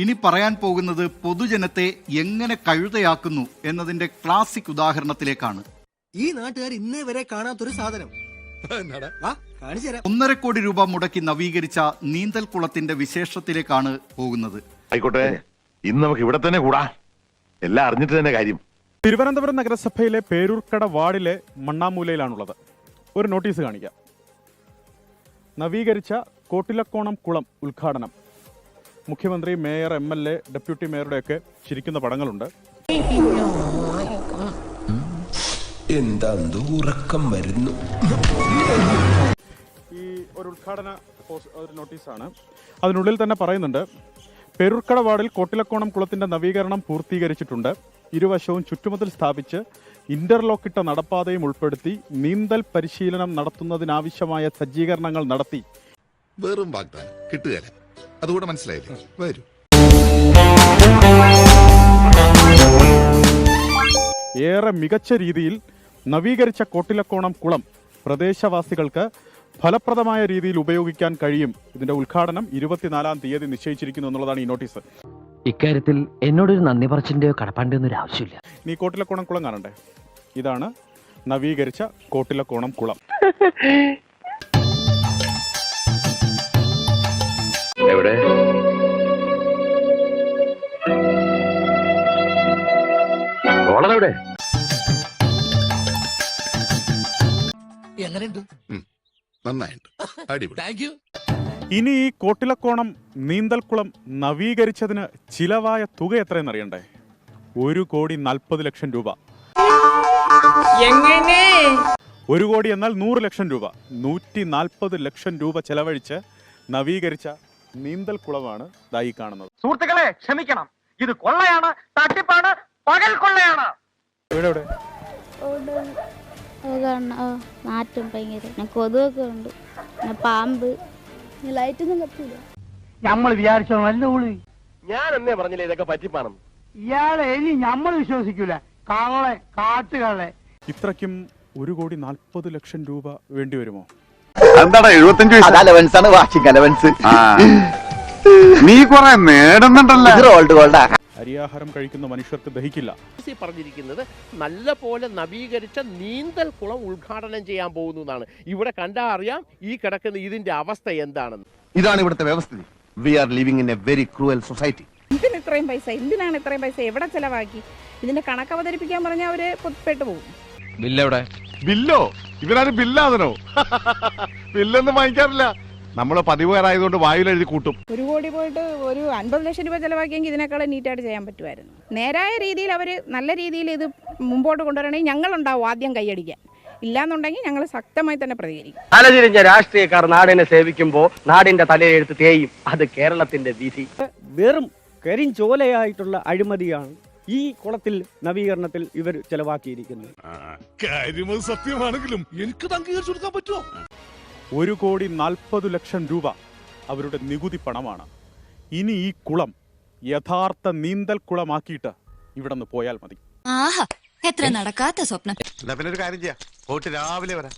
ഇനി പറയാൻ പോകുന്നത് പൊതുജനത്തെ എങ്ങനെ കഴുതയാക്കുന്നു എന്നതിന്റെ ക്ലാസിക് ഉദാഹരണത്തിലേക്കാണ്. ഈ നാട്ടുകാർ ഇന്നേ വരെ കാണാത്തൊരു സാധനം 1.5 കോടി രൂപ മുടക്കി നവീകരിച്ച നീന്തൽക്കുളത്തിന്റെ വിശേഷത്തിലേക്കാണ് പോകുന്നത്. ആയിക്കോട്ടെ, ഇന്ന് നമുക്ക് ഇവിടെ തന്നെ കൂടാ, എല്ലാം അറിഞ്ഞിട്ട് തന്നെ കാര്യം. തിരുവനന്തപുരം നഗരസഭയിലെ പേരൂർക്കട വാർഡിലെ മണ്ണാമൂലയിലാണുള്ളത്. ഒരു നോട്ടീസ് കാണിക്കാം. നവീകരിച്ച കോട്ടിലക്കോണം കുളം ഉദ്ഘാടനം. മുഖ്യമന്ത്രി, മേയർ, MLA, ഡെപ്യൂട്ടി മേയറുടെയൊക്കെ ചിരിക്കുന്ന പടങ്ങളുണ്ട്. ഉറക്കം വരുന്നു. ഈ ഒരു ഉദ്ഘാടന ഒരു നോട്ടീസാണ്. അതിനുള്ളിൽ തന്നെ പറയുന്നുണ്ട്, പേരൂർക്കട വാർഡിൽ കോട്ടിലക്കോണം കുളത്തിന്റെ നവീകരണം പൂർത്തീകരിച്ചിട്ടുണ്ട്. ഇരുവശവും ചുറ്റുമതിൽ സ്ഥാപിച്ച് ഇന്റർലോക്കിട്ട നടപ്പാതയും ഉൾപ്പെടുത്തി നീന്തൽ പരിശീലനം നടത്തുന്നതിനാവശ്യമായ സജ്ജീകരണങ്ങൾ നടത്തി. വെറും വാഗ്ദാനം കിട്ടുകയില്ല, അതുകൂടെ മനസ്സിലായില്ലേ? വരൂ. ഏറെ മികച്ച രീതിയിൽ നവീകരിച്ച കോട്ടിലക്കോണം കുളം പ്രദേശവാസികൾക്ക് ഫലപ്രദമായ രീതിയിൽ ഉപയോഗിക്കാൻ കഴിയും. ഇതിന്റെ ഉദ്ഘാടനം 24-ാം തീയതി നിശ്ചയിച്ചിരിക്കുന്നു എന്നുള്ളതാണ് ഈ നോട്ടീസ്. ഇക്കാര്യത്തിൽ എന്നോടൊരു നന്ദി പറച്ചിന്റെയോ കടപ്പാണ്ടിയോ ഒരു ആവശ്യമില്ല. നീ കോട്ടിലക്കോണം കുളം കാണണ്ടേ? ഇതാണ് നവീകരിച്ച കോട്ടിലക്കോണം കുളം. എവിടെ? ഇനി ഈ കോട്ടിലക്കോണം നീന്തൽക്കുളം നവീകരിച്ചതിന് ചിലവായ തുക എത്രയെന്നറിയണ്ടേ? 1,40,00,000 രൂപ. 1 കോടി എന്നാൽ 100 ലക്ഷം രൂപ. 140 ലക്ഷം രൂപ ചെലവഴിച്ച് നവീകരിച്ച നീന്തൽക്കുളമാണ് ദായി കാണുന്നത്. സുഹൃത്തുക്കളെ ക്ഷമിക്കണം, ഇത് കൊള്ളയാണ്, തട്ടിപ്പാണ്, പകൽ കൊള്ളയാണ്. എവിടെ നാറ്റും ഭയങ്കര കൊതുകൊക്കെ ഉണ്ട്, പാമ്പ്, ലൈറ്റൊന്നും കത്തില്ല. നമ്മൾ വിചാരിച്ചോ നല്ല ഉള്ളി. ഞാൻ എന്നേ പറഞ്ഞില്ലേ ഇതൊക്കെ പറ്റിപ്പാണം. ഇയാളെ ഇനി നമ്മൾ വിശ്വസിക്കൂല. കള്ളെ, കാട്ടുകളെ. ഇത്രയ്ക്കും 1,40,00,000 രൂപ വേണ്ടി വരുമോ? എന്താടാ 75 വാഷിംഗ് അലവൻസ്. നീ കൊറേ നേടുന്നുണ്ടല്ലോ. അരിയാഹാരം കഴിക്കുന്ന മനുഷ്യർക്ക് ദഹിക്കില്ല. പറഞ്ഞിരിക്കുന്നത് നല്ല പോലെ നവീകരിച്ച നീന്തൽ കുളം ഉദ്ഘാടനം ചെയ്യാൻ പോകുന്നു എന്നാണ്. ഇവിടെ കണ്ടാ അറിയാം ഈ കിടക്കുന്ന ഇതിന്റെ അവസ്ഥ എന്താണെന്ന്. ഇതാണ് ഇവിടുത്തെ വ്യവസ്ഥിതി. We are living in a very cruel society. ഇത്രയും പൈസ എന്തിനാണ്? ഇത്രയും പൈസ എവിടെ ചെലവാക്കി? ഇതിന്റെ കണക്ക് അവതരിപ്പിക്കാൻ പറഞ്ഞാൽ അവര് പെട്ടുപോകും. ബില്ലോ? ഇവരാരും ബില്ലാതനോ? ബില്ലൊന്നും വാങ്ങിക്കാറില്ല. നമ്മള് പതിവുകാരായതുകൊണ്ട് വായിൽ എഴുതി കൂട്ടും. 1 കോടി പോയിട്ട് ഒരു 50 ലക്ഷം രൂപ ചെലവാക്കിയെങ്കിൽ ഇതിനേക്കാൾ നീറ്റായിട്ട് ചെയ്യാൻ പറ്റുമായിരുന്നു. നേരായ രീതിയിൽ അവർ നല്ല രീതിയിൽ ഇത് മുമ്പോട്ട് കൊണ്ടുവരണമെങ്കിൽ ഞങ്ങളുണ്ടാവും ആദ്യം കൈയടിക്കാൻ. ഇല്ലാന്നുണ്ടെങ്കിൽ ഞങ്ങൾ ശക്തമായി തന്നെ പ്രതികരിക്കും. തലതിരിഞ്ഞ രാഷ്ട്രീയക്കാർ നാടിനെ സേവിക്കുമ്പോൾ നാടിന്റെ തലയെഴുത്ത് തേയും. അത് കേരളത്തിന്റെ വിധി. വെറും കരിഞ്ചോലയായിട്ടുള്ള അഴിമതിയാണ് ഈ കുളത്തിൽ നവീകരണത്തിൽ ഇവർ ചെലവാക്കിയിരിക്കുന്നത്. കാര്യം സത്യമാണെങ്കിലും എനിക്ക് അംഗീകരിച്ചു കൊടുക്കാൻ പറ്റുമോ? 1,40,00,000 രൂപ അവരുടെ നികുതി പണമാണ്. ഇനി ഈ കുളം യഥാർത്ഥ നീന്തൽ കുളമാക്കിയിട്ട് ഇവിടെ നിന്ന് പോയാൽ മതി. ആഹാ, എത്ര നടക്കാത്ത സ്വപ്നം. പിന്നെ ഒരു കാര്യം ചെയ്യാം, പോയിട്ട് രാവിലെ വരാം.